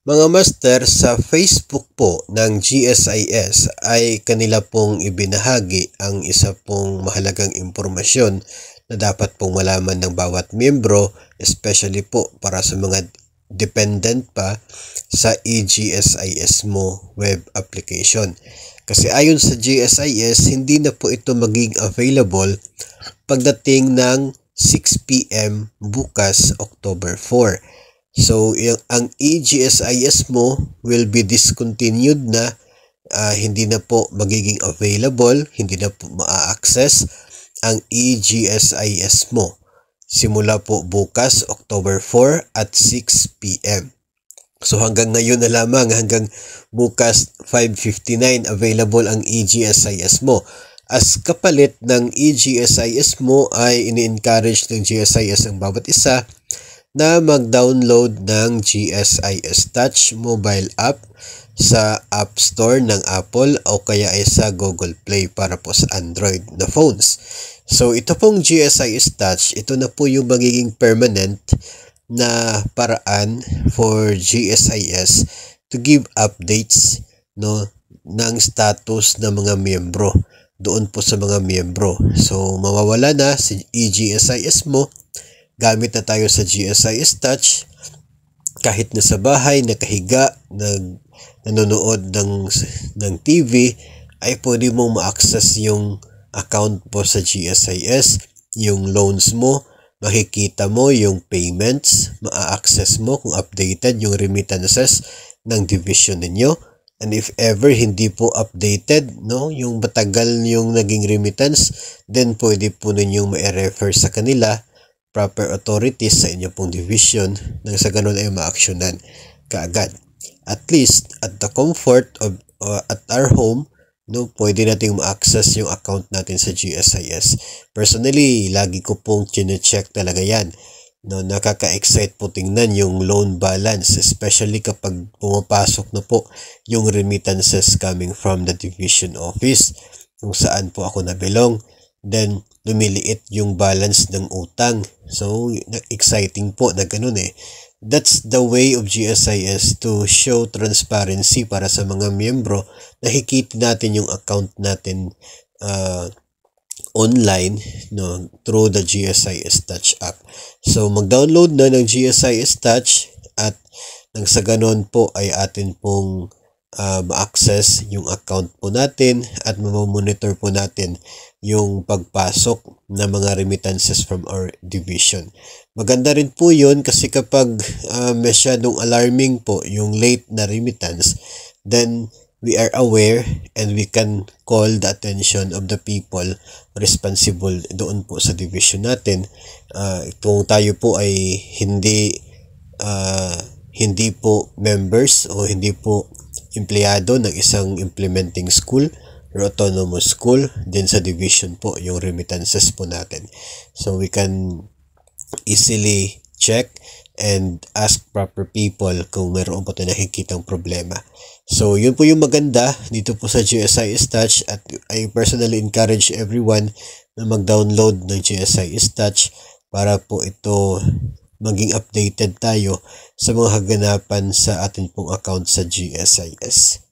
Mga master, sa Facebook po ng GSIS ay kanila pong ibinahagi ang isa pong mahalagang impormasyon na dapat pong malaman ng bawat miyembro, especially po para sa mga dependent pa sa eGSIS mo web application. Kasi ayon sa GSIS, hindi na po ito maging available pagdating ng 6 PM bukas October 4. So, ang eGSIS mo will be discontinued na, hindi na po magiging available, hindi na po ma-access ang eGSIS mo. Simula po bukas, October 4 at 6 PM. So hanggang ngayon na lamang, hanggang bukas 5:59 available ang eGSIS mo. As kapalit ng eGSIS mo ay ini-encourage ng GSIS ang bawat isa na mag-download ng GSIS Touch mobile app sa App Store ng Apple o kaya ay sa Google Play para po sa Android na phones. So ito pong GSIS Touch, ito na po yung magiging permanent na paraan for GSIS to give updates ng status ng mga miyembro doon po sa mga miyembro. So mawawala na si eGSIS mo, gamit na tayo sa GSIS Touch, kahit na sa bahay, nakahiga, nanonood ng TV, ay pwede mong ma-access yung account po sa GSIS, yung loans mo, makikita mo yung payments, ma-access mo kung updated yung remittances ng division ninyo. And if ever hindi po updated, yung matagal yung naging remittance, then pwede po ninyong ma-refer sa kanila, proper authorities sa inyo pong division, nang sa ganun ay ma-actionan kaagad. At least at the comfort of at our home, pwede nating ma-access yung account natin sa GSIS. Personally, lagi ko pong chine-check talaga yan. Nakaka-excite po tingnan yung loan balance, especially kapag pumapasok na po yung remittances coming from the division office kung saan po ako nabilong. Then lumiliit yung balance ng utang. So exciting po na ganun eh. That's the way of GSIS to show transparency para sa mga miyembro. Nakikita natin yung account natin online through the GSIS Touch app. So mag-download na ng GSIS Touch at nang sa ganun po ay atin pong ma-access yung account po natin at mamonitor po natin yung pagpasok ng mga remittances from our division. Maganda rin po yun kasi kapag masyadong alarming po yung late na remittance, then we are aware and we can call the attention of the people responsible doon po sa division natin. Kung tayo po ay hindi po members o hindi po empleyado ng isang implementing school or autonomous school, din sa division po yung remittances po natin. So we can easily check and ask proper people kung mayroon po tayo nakikitang problema. So yun po yung maganda dito po sa GSIS Touch, at I personally encourage everyone na mag-download ng GSIS Touch para po ito maging updated tayo sa mga kaganapan sa atin pong account sa GSIS.